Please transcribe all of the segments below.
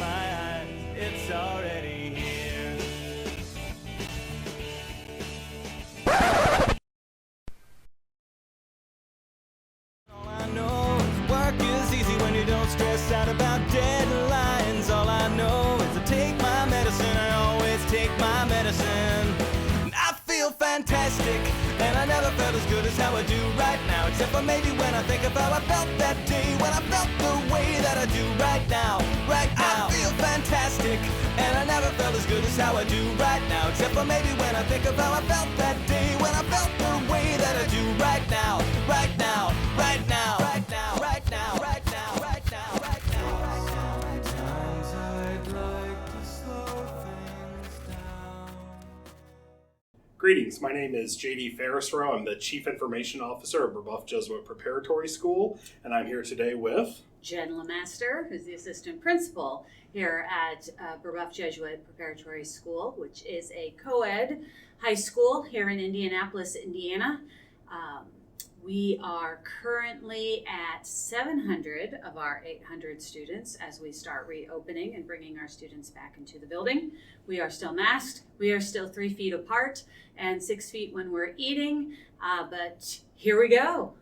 my eyes, it's already here. All I know is work is easy when you don't stress out about deadlines. All I know is to take my medicine, I always take my medicine. And I feel fantastic, and I never felt as good as how I do right now. Except for maybe when I think of how I felt that day, when I felt the way that I do right now, right now. I feel fantastic, and I never felt as good as how I do right now. Except for maybe when I think of how I felt that day, when I felt the way that I do right now, right now, right now, right now, right now, right now, right now, right now. Sometimes I'd like to slow things down. Greetings, my name is JD Ferrisrow. I'm the Chief Information Officer of Rebuff Jesuit Preparatory School, and I'm here today with Jen Lemaster, who's the assistant principal here at Rebuff Jesuit Preparatory School, which is a co-ed high school here in Indianapolis, Indiana. We are currently at 700 of our 800 students as we start reopening and bringing our students back into the building. We are still masked. We are still 3 feet apart and 6 feet when we're eating, but here we go.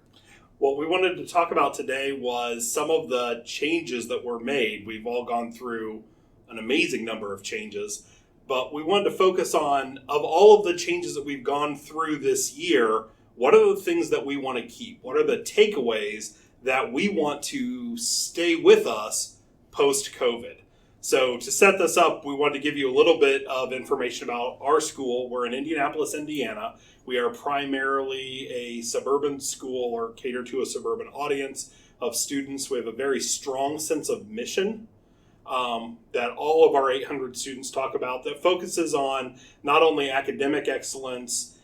what we wanted to talk about today was some of the changes that were made. We've all gone through an amazing number of changes, but we wanted to focus on, of all of the changes that we've gone through this year, what are the things that we want to keep? What are the takeaways that we want to stay with us post-COVID? So to set this up, we wanted to give you a little bit of information about our school. We're in Indianapolis, Indiana. We are primarily a suburban school or cater to a suburban audience of students. We have a very strong sense of mission that all of our 800 students talk about that focuses on not only academic excellence,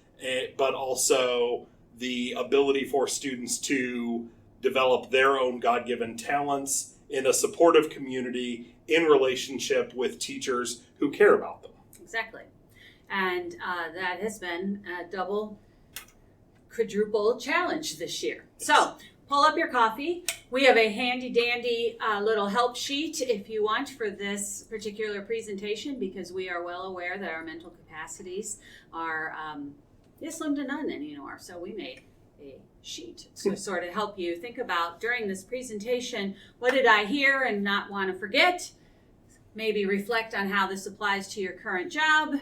but also the ability for students to develop their own God-given talents in a supportive community in relationship with teachers who care about them. Exactly. And that has been a double, quadruple challenge this year. Yes. So pull up your coffee. We have a handy dandy little help sheet if you want for this particular presentation, because we are well aware that our mental capacities are slim to none anymore. So we made a sheet to sort of help you think about during this presentation, what did I hear and not want to forget? Maybe reflect on how this applies to your current job,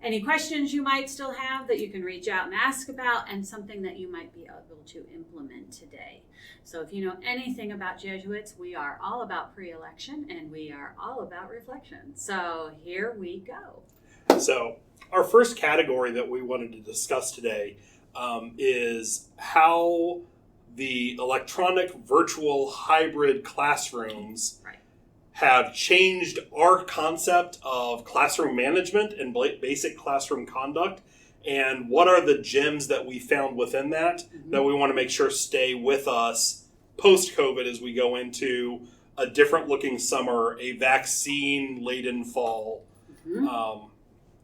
any questions you might still have that you can reach out and ask about, and something that you might be able to implement today. So if you know anything about Jesuits, we are all about pre-election and we are all about reflection. So here we go. So our first category that we wanted to discuss today is how the electronic virtual hybrid classrooms have changed our concept of classroom management and basic classroom conduct, and what are the gems that we found within that that we want to make sure stay with us post-COVID as we go into a different looking summer, a vaccine-laden fall.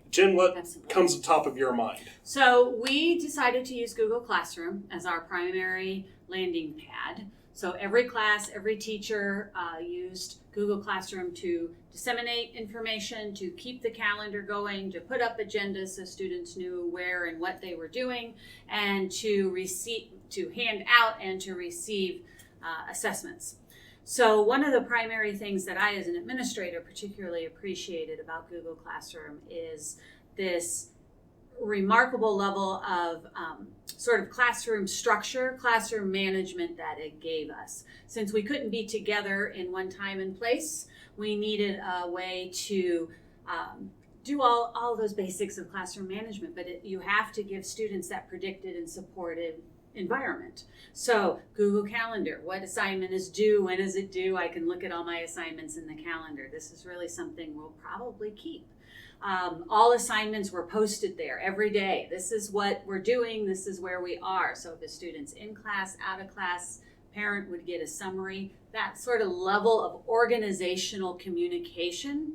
Jen, what comes to the top of your mind? So we decided to use Google Classroom as our primary landing pad. So every class, every teacher used Google Classroom to disseminate information, to keep the calendar going, to put up agendas so students knew where and what they were doing, and to hand out and to receive assessments. So one of the primary things that I as an administrator particularly appreciated about Google Classroom is this remarkable level of sort of classroom structure, classroom management that it gave us. Since we couldn't be together in one time and place, we needed a way to do all those basics of classroom management, but you have to give students that predicted and supported environment. So Google Calendar, what assignment is due, when is it due? I can look at all my assignments in the calendar. This is really something we'll probably keep. All assignments were posted there every day. This is what we're doing. This is where we are. So if a student's in class, out of class, parent would get a summary. That sort of level of organizational communication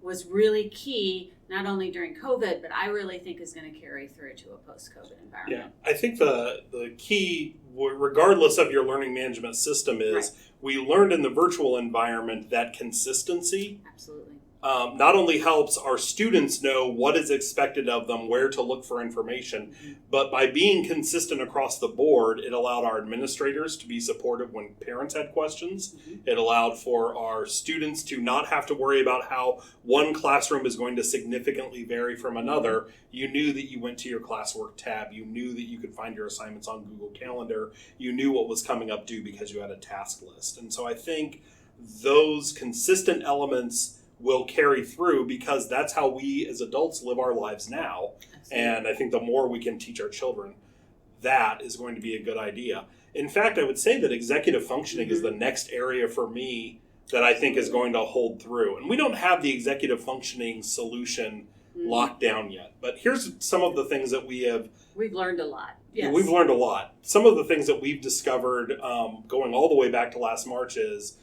was really key, not only during COVID, but I really think is going to carry through to a post-COVID environment. Yeah, I think the key, regardless of your learning management system, is we learned in the virtual environment that consistency Absolutely. Not only helps our students know what is expected of them, where to look for information, but by being consistent across the board, it allowed our administrators to be supportive when parents had questions. It allowed for our students to not have to worry about how one classroom is going to significantly vary from another. You knew that you went to your classwork tab. You knew that you could find your assignments on Google Calendar. You knew what was coming up due because you had a task list. And so I think those consistent elements will carry through because that's how we as adults live our lives now. Absolutely. And I think the more we can teach our children, that is going to be a good idea. In fact, I would say that executive functioning is the next area for me that I think is going to hold through. And we don't have the executive functioning solution locked down yet. But here's some of the things that we've learned a lot. Yes. We've learned a lot. Some of the things that we've discovered going all the way back to last March is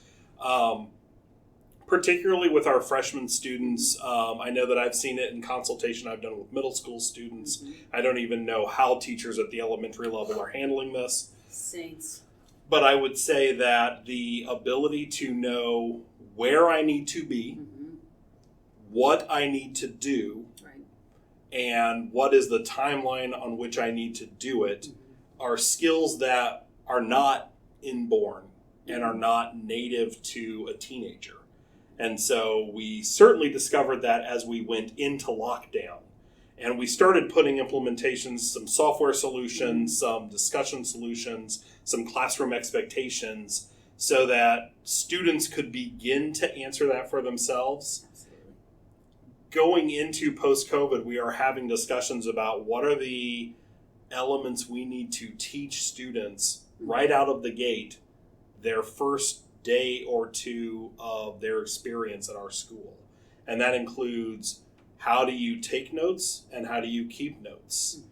particularly with our freshman students, I know that I've seen it in consultation I've done with middle school students. I don't even know how teachers at the elementary level are handling this. Saints. But I would say that the ability to know where I need to be, what I need to do, and what is the timeline on which I need to do it are skills that are not inborn and are not native to a teenager. And so we certainly discovered that as we went into lockdown. And we started putting implementations, some software solutions, some discussion solutions, some classroom expectations, so that students could begin to answer that for themselves. Absolutely. Going into post-COVID, we are having discussions about what are the elements we need to teach students right out of the gate their first day or two of their experience at our school. And that includes how do you take notes and how do you keep notes?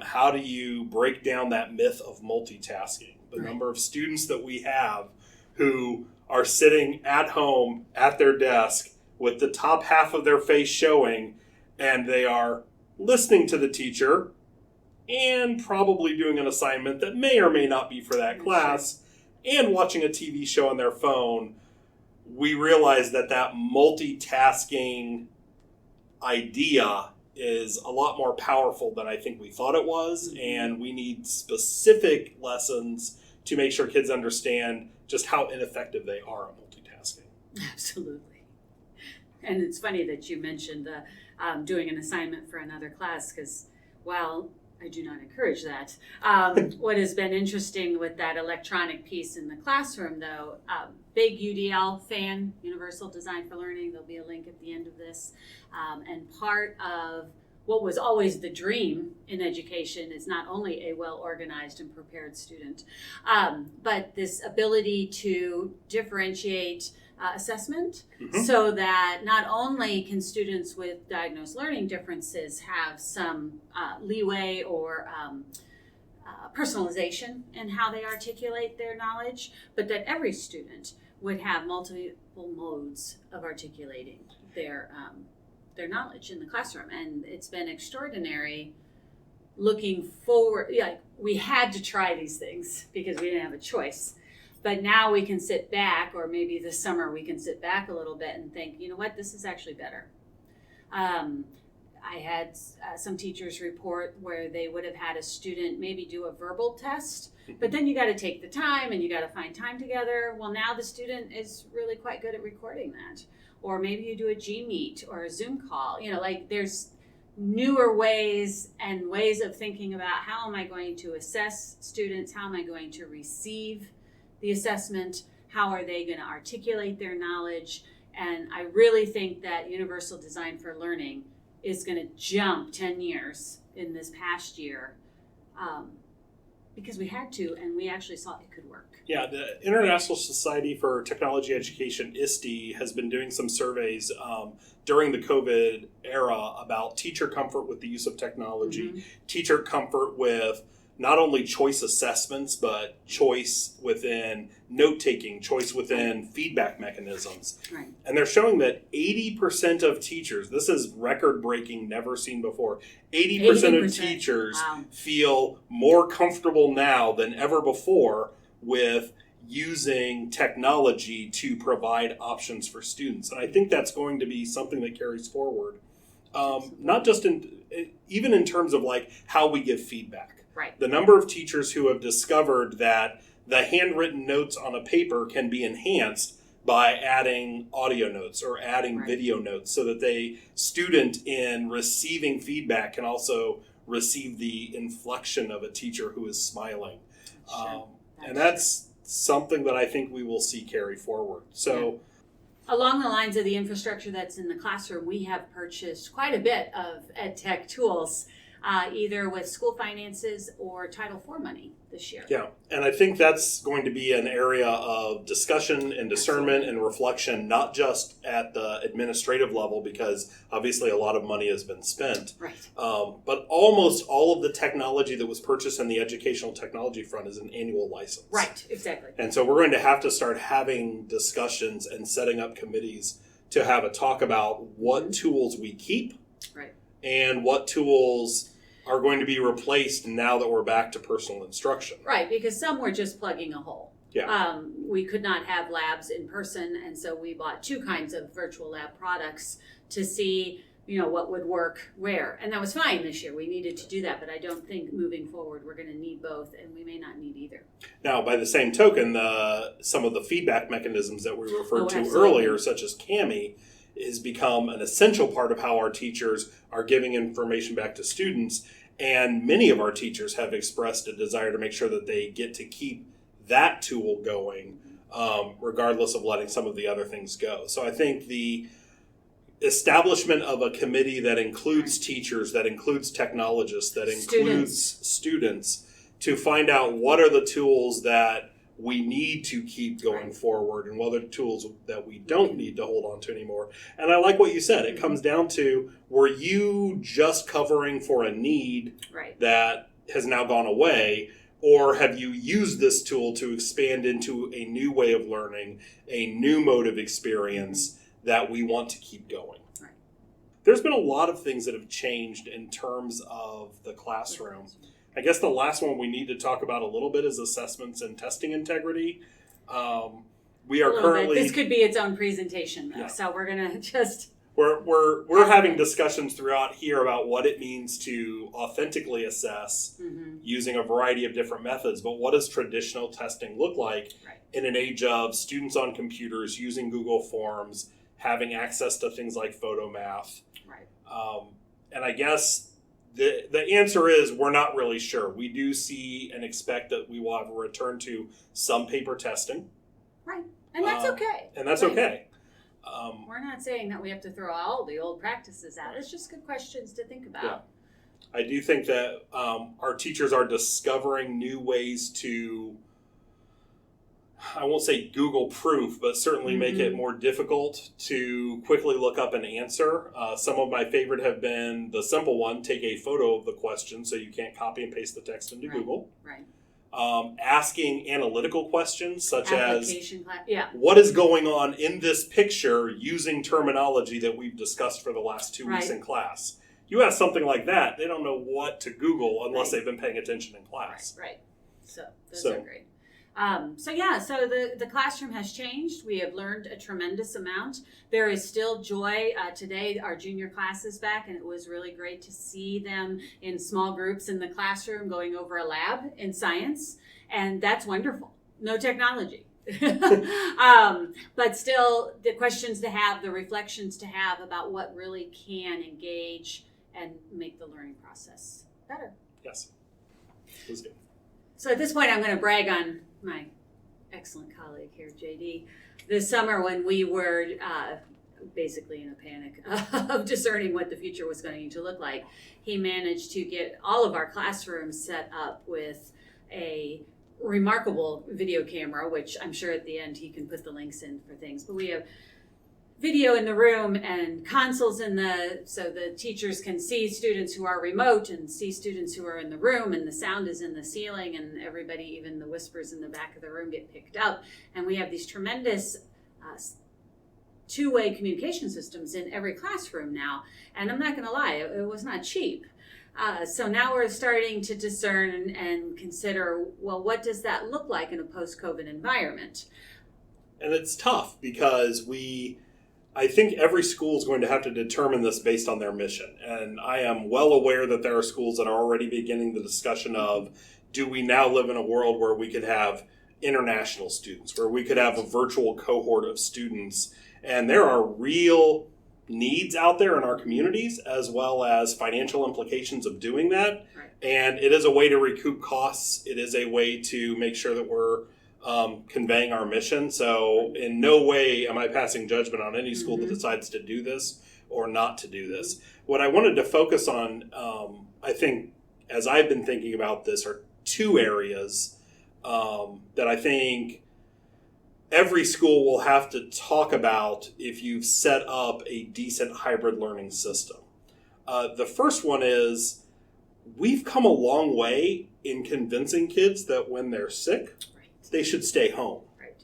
How do you break down that myth of multitasking? The number of students that we have who are sitting at home at their desk with the top half of their face showing, and they are listening to the teacher and probably doing an assignment that may or may not be for that class, and watching a TV show on their phone. We realize that multitasking idea is a lot more powerful than I think we thought it was, and we need specific lessons to make sure kids understand just how ineffective they are at multitasking. Absolutely. And it's funny that you mentioned doing an assignment for another class, because while I do not encourage that. What has been interesting with that electronic piece in the classroom, though, big UDL fan, Universal Design for Learning, there'll be a link at the end of this. And part of what was always the dream in education is not only a well-organized and prepared student, but this ability to differentiate assessment so that not only can students with diagnosed learning differences have some leeway or personalization in how they articulate their knowledge, but that every student would have multiple modes of articulating their knowledge in the classroom. And it's been extraordinary looking forward. We had to try these things because we didn't have a choice. But now we can sit back, or maybe this summer we can sit back a little bit and think, you know what, this is actually better. I had some teachers report where they would have had a student maybe do a verbal test, but then you got to take the time and you got to find time together. Well, now the student is really quite good at recording that. Or maybe you do a G-Meet or a Zoom call. There's newer ways and ways of thinking about how am I going to assess students, how am I going to receive the assessment, how are they going to articulate their knowledge. And I really think that Universal Design for Learning is going to jump 10 years in this past year because we had to, and we actually saw it could work. Yeah, the International Society for Technology Education, ISTE, has been doing some surveys during the COVID era about teacher comfort with the use of technology, teacher comfort with not only choice assessments, but choice within note-taking, choice within feedback mechanisms. Right. And they're showing that 80% of teachers, this is record-breaking, never seen before, 80% of teachers Wow. feel more comfortable now than ever before with using technology to provide options for students. And I think that's going to be something that carries forward, not just even in terms of like how we give feedback. Right. The number of teachers who have discovered that the handwritten notes on a paper can be enhanced by adding audio notes or adding video notes, so that the student in receiving feedback can also receive the inflection of a teacher who is smiling. And that's something that I think we will see carry forward. So along the lines of the infrastructure that's in the classroom, we have purchased quite a bit of ed tech tools, either with school finances or Title IV money this year. Yeah, and I think that's going to be an area of discussion and discernment and reflection, not just at the administrative level, because obviously a lot of money has been spent. Right. But almost all of the technology that was purchased in the educational technology front is an annual license. Right, exactly. And so we're going to have to start having discussions and setting up committees to have a talk about what tools we keep, right, and what tools are going to be replaced now that we're back to personal instruction. Right, because some were just plugging a hole. Yeah. We could not have labs in person, and so we bought two kinds of virtual lab products to see, what would work where. And that was fine this year. We needed to do that, but I don't think moving forward we're going to need both, and we may not need either. Now, by the same token, some of the feedback mechanisms that we referred to absolutely. earlier, such as CAMI, has become an essential part of how our teachers are giving information back to students. And many of our teachers have expressed a desire to make sure that they get to keep that tool going, regardless of letting some of the other things go. So I think the establishment of a committee that includes teachers, that includes technologists, that includes students, to find out what are the tools that we need to keep going forward and what are the tools that we don't need to hold on to anymore. And I like what you said. It comes down to, were you just covering for a need that has now gone away, or have you used this tool to expand into a new way of learning, a new mode of experience that we want to keep going? Right. There's been a lot of things that have changed in terms of the classroom. I guess the last one we need to talk about a little bit is assessments and testing integrity. We are currently... This could be its own presentation, though, so we're going to just... We're having discussions throughout here about what it means to authentically assess using a variety of different methods. But what does traditional testing look like in an age of students on computers using Google Forms, having access to things like PhotoMath? Right. And I guess the answer is we're not really sure. We do see and expect that we will have a return to some paper testing. Right. And that's okay. And that's okay. We're not saying that we have to throw all the old practices out. It's just good questions to think about. Yeah. I do think that our teachers are discovering new ways to, I won't say Google proof, but certainly make it more difficult to quickly look up an answer. Some of my favorite have been the simple one: take a photo of the question so you can't copy and paste the text into Google. Right. Asking analytical questions such as, what is going on in this picture, using terminology that we've discussed for the last 2 weeks in class. You ask something like that, they don't know what to Google unless they've been paying attention in class. Right. So those are great. So the classroom has changed. We have learned a tremendous amount. There is still joy. Today, our junior class is back, and it was really great to see them in small groups in the classroom going over a lab in science, and that's wonderful. No technology. But still, the questions to have, the reflections to have about what really can engage and make the learning process better. Yes. It was good. So at this point, I'm going to brag on my excellent colleague here, JD. This summer, when we were basically in a panic of discerning what the future was going to look like, he managed to get all of our classrooms set up with a remarkable video camera, which I'm sure at the end he can put the links in for things. But we have video in the room and consoles so the teachers can see students who are remote and see students who are in the room, and the sound is in the ceiling, and everybody, even the whispers in the back of the room, get picked up. And we have these tremendous two-way communication systems in every classroom now. And I'm not going to lie, it was not cheap. So now we're starting to discern and consider, well, what does that look like in a post-COVID environment? And it's tough because I think every school is going to have to determine this based on their mission. And I am well aware that there are schools that are already beginning the discussion of, do we now live in a world where we could have international students, where we could have a virtual cohort of students? And there are real needs out there in our communities, as well as financial implications of doing that. Right. And it is a way to recoup costs. It is a way to make sure that we're conveying our mission. So in no way am I passing judgment on any school that decides to do this or not to do this. What I wanted to focus on, I think, as I've been thinking about this, are two areas that I think every school will have to talk about if you've set up a decent hybrid learning system. The first one is, we've come a long way in convincing kids that when they're sick, they should stay home. Right.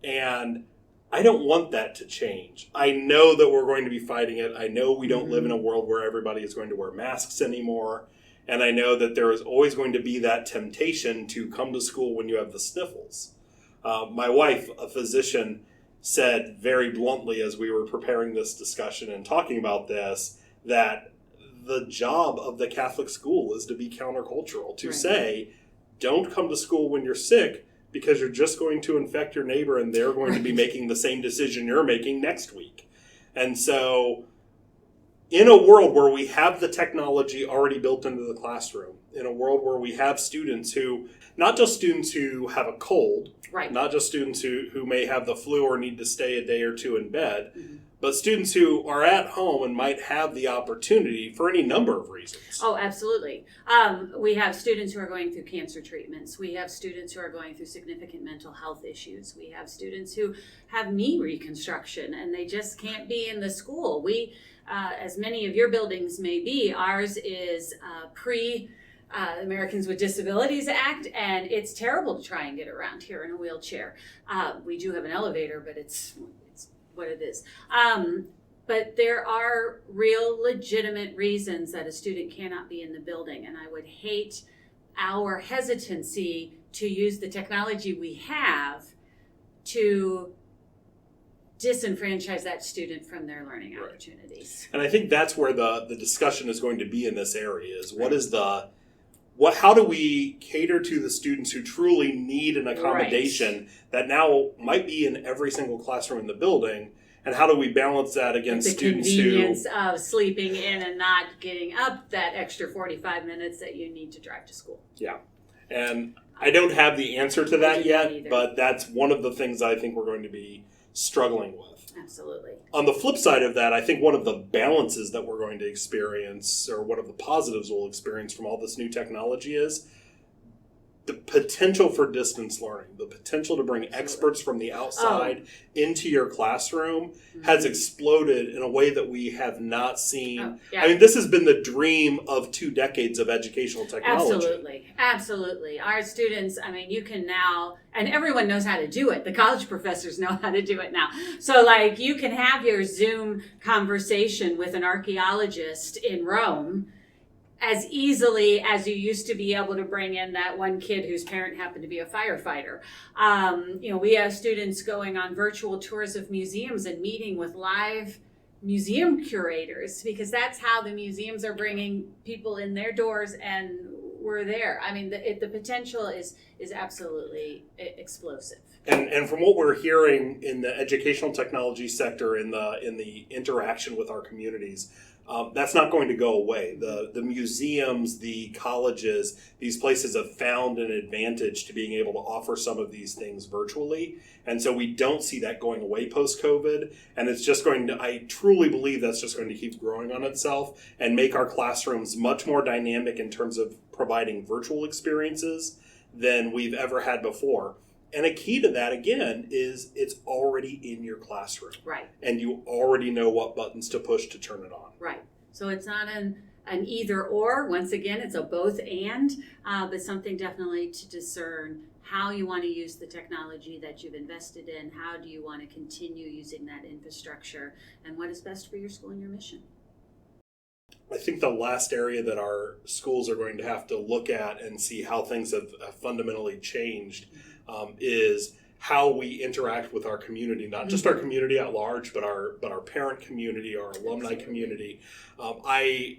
And I don't want that to change. I know that we're going to be fighting it. I know we don't live in a world where everybody is going to wear masks anymore. And I know that there is always going to be that temptation to come to school when you have the sniffles. My wife, a physician, said very bluntly as we were preparing this discussion and talking about this, that the job of the Catholic school is to be countercultural, to say, don't come to school when you're sick, because you're just going to infect your neighbor and they're going to be making the same decision you're making next week. And so in a world where we have the technology already built into the classroom, in a world where we have students who, not just students who have a cold, not just students who may have the flu or need to stay a day or two in bed, but students who are at home and might have the opportunity for any number of reasons. Oh, absolutely. We have students who are going through cancer treatments. We have students who are going through significant mental health issues. We have students who have knee reconstruction and they just can't be in the school. We, as many of your buildings may be, ours is Americans with Disabilities Act, and it's terrible to try and get around here in a wheelchair. We do have an elevator, but it's what it is. But there are real legitimate reasons that a student cannot be in the building, and I would hate our hesitancy to use the technology we have to disenfranchise that student from their learning opportunities. And I think that's where the discussion is going to be in this area, is how do we cater to the students who truly need an accommodation that now might be in every single classroom in the building, and how do we balance that against students who... The convenience of sleeping in and not getting up that extra 45 minutes that you need to drive to school. Yeah. And I don't have the answer to that yet, but that's one of the things I think we're going to be struggling with. Absolutely. On the flip side of that, I think one of the balances that we're going to experience, or one of the positives we'll experience from all this new technology, is the potential for distance learning, the potential to bring experts from the outside into your classroom has exploded in a way that we have not seen. I mean, this has been the dream of 2 decades of educational technology. Absolutely. Our students, I mean, you can now, and everyone knows how to do it. The college professors know how to do it now. So, like, you can have your Zoom conversation with an archaeologist in Rome as easily as you used to be able to bring in that one kid whose parent happened to be a firefighter. We have students going on virtual tours of museums and meeting with live museum curators, because that's how the museums are bringing people in their doors, and we're there. I mean, the potential is absolutely explosive. And from what we're hearing in the educational technology sector, in the interaction with our communities, that's not going to go away. The museums, the colleges, these places have found an advantage to being able to offer some of these things virtually. And so we don't see that going away post-COVID. And it's just I truly believe that's just going to keep growing on itself and make our classrooms much more dynamic in terms of providing virtual experiences than we've ever had before. And a key to that, again, is it's already in your classroom. Right. And you already know what buttons to push to turn it on. Right. So it's not an either or. Once again, it's a both and, but something definitely to discern how you want to use the technology that you've invested in. How do you want to continue using that infrastructure, and what is best for your school and your mission? I think the last area that our schools are going to have to look at and see how things have fundamentally changed is how we interact with our community, not just our community at large, but our parent community, our alumni community. I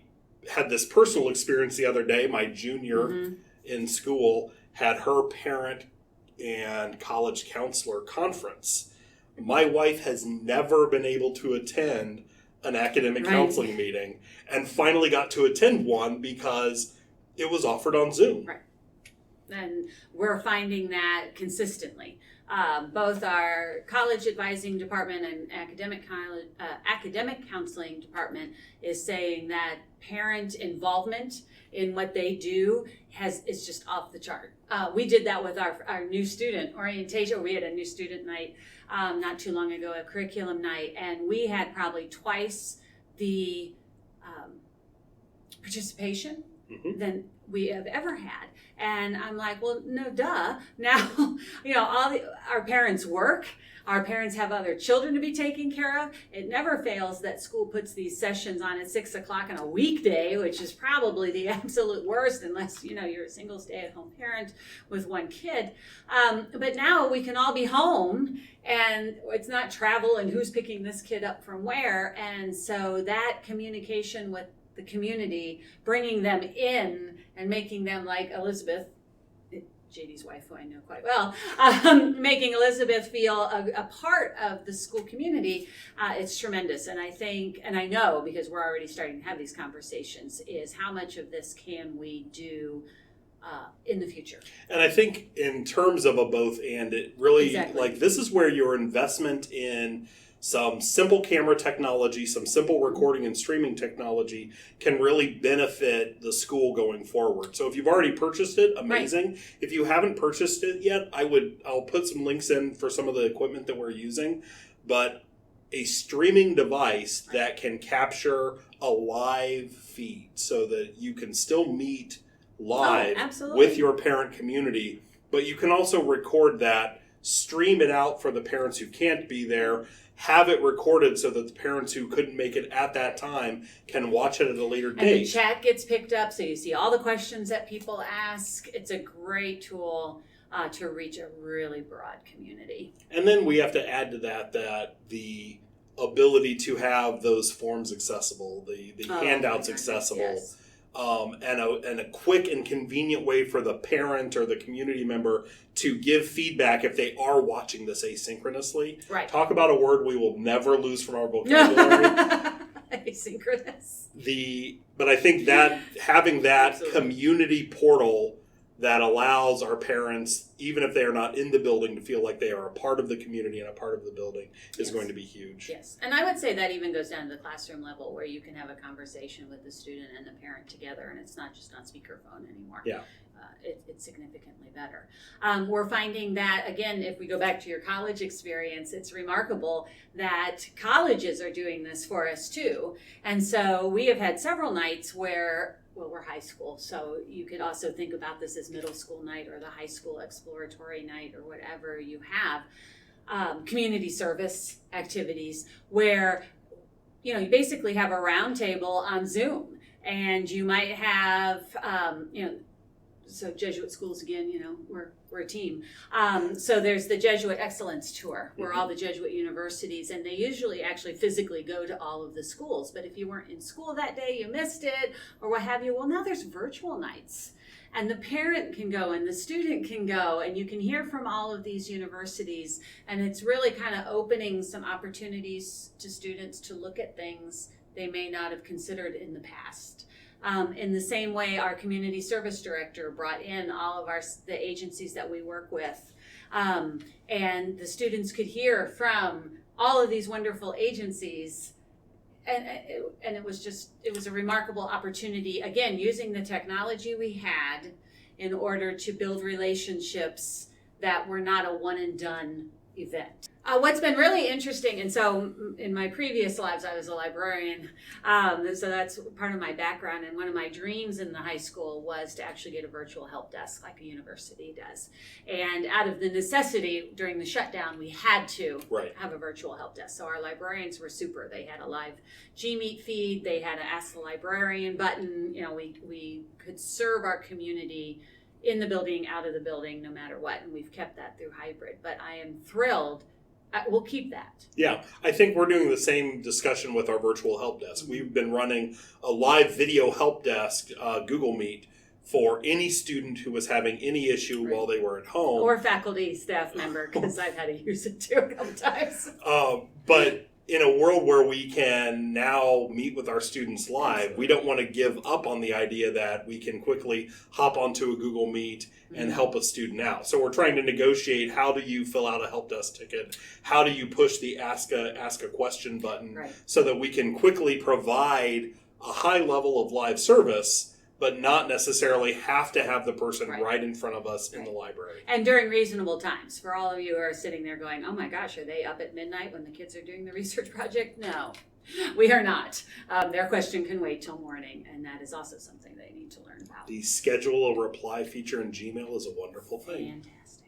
had this personal experience the other day. My junior in school had her parent and college counselor conference. My wife has never been able to attend an academic counseling meeting, and finally got to attend one because it was offered on Zoom. Right. And we're finding that consistently. Both our college advising department and academic counseling department is saying that parent involvement in what they do is just off the chart. We did that with our new student orientation. We had a new student night not too long ago, a curriculum night, and we had probably twice the participation than we have ever had. And I'm like, well, no, duh. Now, our parents work. Our parents have other children to be taken care of. It never fails that school puts these sessions on at 6 o'clock on a weekday, which is probably the absolute worst unless, you're a single stay-at-home parent with one kid. But now we can all be home, and it's not travel and who's picking this kid up from where. And so that communication with the community, bringing them in and making them like Elizabeth, JD's wife, who I know quite well, making Elizabeth feel a part of the school community, it's tremendous. And I think, and I know because we're already starting to have these conversations, is how much of this can we do in the future? And I think in terms of a both and, it really, this is where your investment in some simple camera technology, some simple recording and streaming technology can really benefit the school going forward. So if you've already purchased it, amazing. Right. If you haven't purchased it yet, I'll put some links in for some of the equipment that we're using. But a streaming device that can capture a live feed so that you can still meet live with your parent community, but you can also record that, stream it out for the parents who can't be there, have it recorded so that the parents who couldn't make it at that time can watch it at a later date. And the chat gets picked up, so you see all the questions that people ask. It's a great tool to reach a really broad community. And then we have to add to that the ability to have those forms accessible, the handouts accessible. Yes. And a quick and convenient way for the parent or the community member to give feedback if they are watching this asynchronously. Right. Talk about a word we will never lose from our vocabulary. Asynchronous. But I think that having that community portal that allows our parents, even if they are not in the building, to feel like they are a part of the community and a part of the building is going to be huge. Yes. And I would say that even goes down to the classroom level where you can have a conversation with the student and the parent together, and it's not just on speakerphone anymore. Yeah. It's significantly better. We're finding that, again, if we go back to your college experience, it's remarkable that colleges are doing this for us too. And so we have had several nights where, well, we're high school, so you could also think about this as middle school night or the high school exploratory night or whatever you have, community service activities where, you basically have a round table on Zoom, and you might have, so Jesuit schools, again, we're a team. So there's the Jesuit Excellence Tour, where all the Jesuit universities, and they usually actually physically go to all of the schools. But if you weren't in school that day, you missed it, or what have you, well, now there's virtual nights. And the parent can go and the student can go, and you can hear from all of these universities. And it's really kind of opening some opportunities to students to look at things they may not have considered in the past. In the same way, our community service director brought in all of the agencies that we work with, and the students could hear from all of these wonderful agencies, and it was a remarkable opportunity, again, using the technology we had in order to build relationships that we're not a one and done event. What's been really interesting, and so in my previous lives, I was a librarian, so that's part of my background. And one of my dreams in the high school was to actually get a virtual help desk like a university does. And out of the necessity during the shutdown, we had to have a virtual help desk. So our librarians were super. They had a live Gmeet feed. They had an Ask the Librarian button. We could serve our community in the building, out of the building, no matter what. And we've kept that through hybrid. But I am thrilled. We'll keep that. Yeah, I think we're doing the same discussion with our virtual help desk. We've been running a live video help desk, Google Meet, for any student who was having any issue while they were at home. Or faculty, staff member, because I've had to use it too a couple times. But in a world where we can now meet with our students live, we don't want to give up on the idea that we can quickly hop onto a Google Meet and help a student out. So we're trying to negotiate, how do you fill out a help desk ticket? How do you push the ask a question button so that we can quickly provide a high level of live service, but not necessarily have to have the person right in front of us in the library. And during reasonable times. For all of you who are sitting there going, oh my gosh, are they up at midnight when the kids are doing the research project? No, we are not. Their question can wait till morning, and that is also something they need to learn about. The schedule a reply feature in Gmail is a wonderful thing. Fantastic.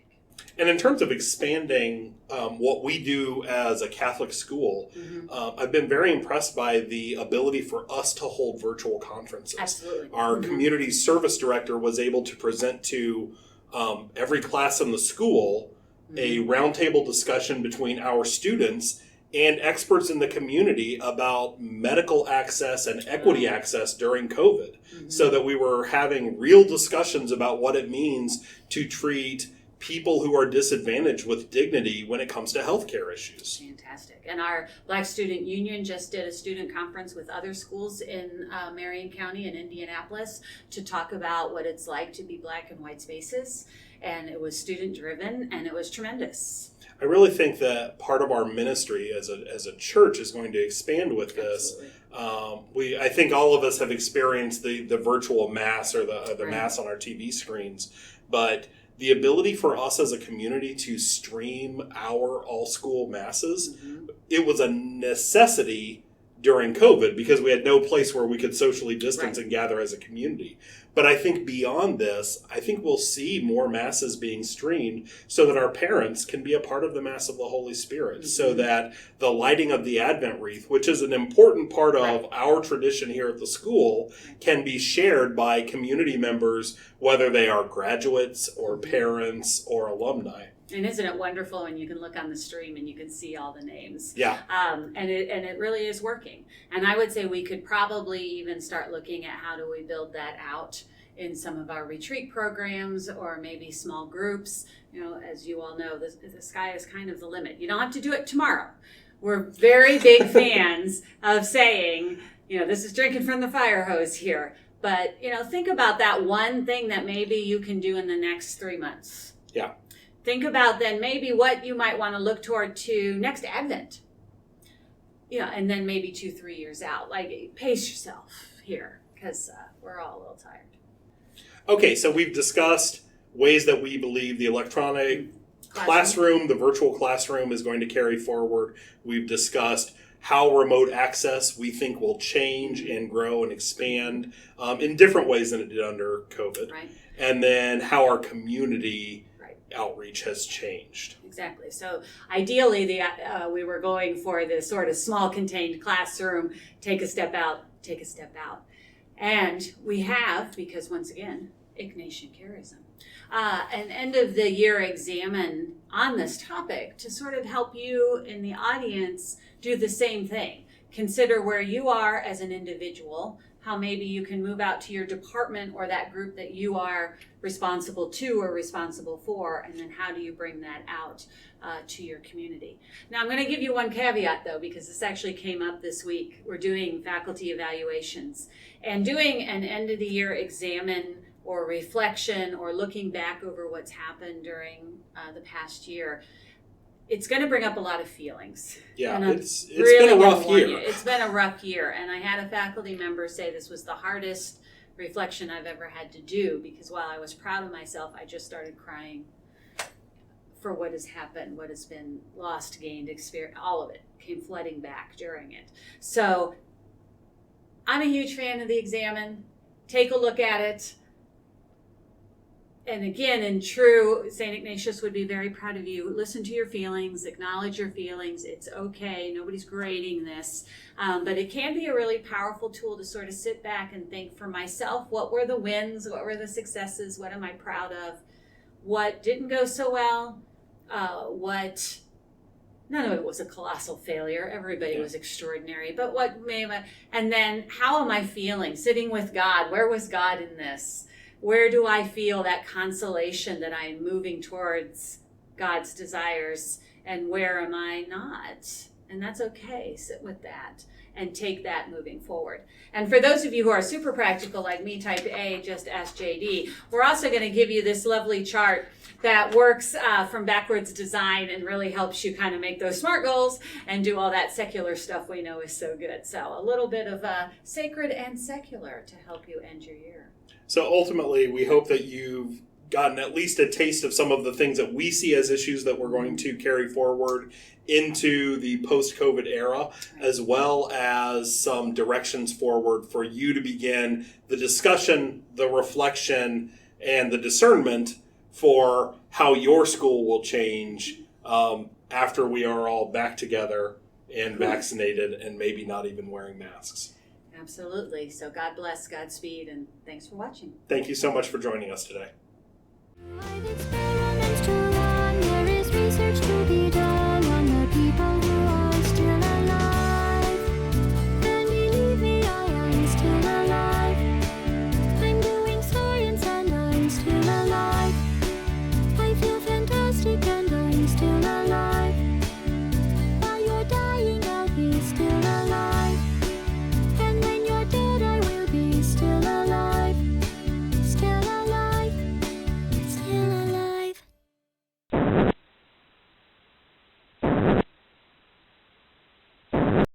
And in terms of expanding what we do as a Catholic school, I've been very impressed by the ability for us to hold virtual conferences. Absolutely. Our community service director was able to present to every class in the school a roundtable discussion between our students and experts in the community about medical access and equity access during COVID, so that we were having real discussions about what it means to treat people who are disadvantaged with dignity when it comes to healthcare issues. Fantastic. And our Black Student Union just did a student conference with other schools in Marion County and Indianapolis to talk about what it's like to be Black in white spaces. And it was student driven, and it was tremendous. I really think that part of our ministry as a church is going to expand with this. I think all of us have experienced the virtual mass or the mass on our TV screens, but the ability for us as a community to stream our all-school masses, it was a necessity during COVID because we had no place where we could socially distance and gather as a community. But I think beyond this, I think we'll see more masses being streamed so that our parents can be a part of the Mass of the Holy Spirit, so that the lighting of the Advent wreath, which is an important part of our tradition here at the school, can be shared by community members, whether they are graduates or parents or alumni. And isn't it wonderful when you can look on the stream and you can see all the names? Yeah. And it really is working. And I would say we could probably even start looking at how do we build that out in some of our retreat programs or maybe small groups. As you all know, the sky is kind of the limit. You don't have to do it tomorrow. We're very big fans of saying, this is drinking from the fire hose here. But, think about that one thing that maybe you can do in the next 3 months. Yeah. Think about then maybe what you might want to look toward to next Advent. And then maybe 2-3 years out. Like, pace yourself here, because we're all a little tired. Okay, so we've discussed ways that we believe the electronic classroom, the virtual classroom is going to carry forward. We've discussed how remote access we think will change and grow and expand in different ways than it did under COVID. Right. And then how our community outreach has changed. Exactly. So ideally, we were going for the sort of small contained classroom, take a step out. And we have, because once again, Ignatian charism, an end of the year examine on this topic to sort of help you in the audience do the same thing. Consider where you are as an individual, how maybe you can move out to your department or that group that you are responsible to or responsible for, and then how do you bring that out to your community. Now, I'm going to give you one caveat, though, because this actually came up this week. We're doing faculty evaluations, and doing an end-of-the-year examine or reflection or looking back over what's happened during the past year. It's going to bring up a lot of feelings. Yeah, it's been a rough year. It's been a rough year. And I had a faculty member say this was the hardest reflection I've ever had to do because while I was proud of myself, I just started crying. for what has happened, what has been lost, gained, experience, all of it came flooding back during it. So I'm a huge fan of the Examine. Take a look at it. And again, in true St. Ignatius would be very proud of you. Listen to your feelings, acknowledge your feelings. It's okay. Nobody's grading this. But it can be a really powerful tool to sort of sit back and think for myself, what were the wins? What were the successes? What am I proud of? What didn't go so well? None of it was a colossal failure. Everybody was extraordinary. But and then how am I feeling? Sitting with God. Where was God in this? Where do I feel that consolation that I'm moving towards God's desires, and where am I not? And that's okay. Sit with that and take that moving forward. And for those of you who are super practical like me, type A, just ask JD. We're also going to give you this lovely chart that works from backwards design and really helps you kind of make those SMART goals and do all that secular stuff we know is so good. So a little bit of sacred and secular to help you end your year. So ultimately, we hope that you've gotten at least a taste of some of the things that we see as issues that we're going to carry forward into the post-COVID era, as well as some directions forward for you to begin the discussion, the reflection, and the discernment for how your school will change after we are all back together and vaccinated and maybe not even wearing masks. Absolutely. So God bless, Godspeed, and thanks for watching. Thank you so much for joining us today. Light its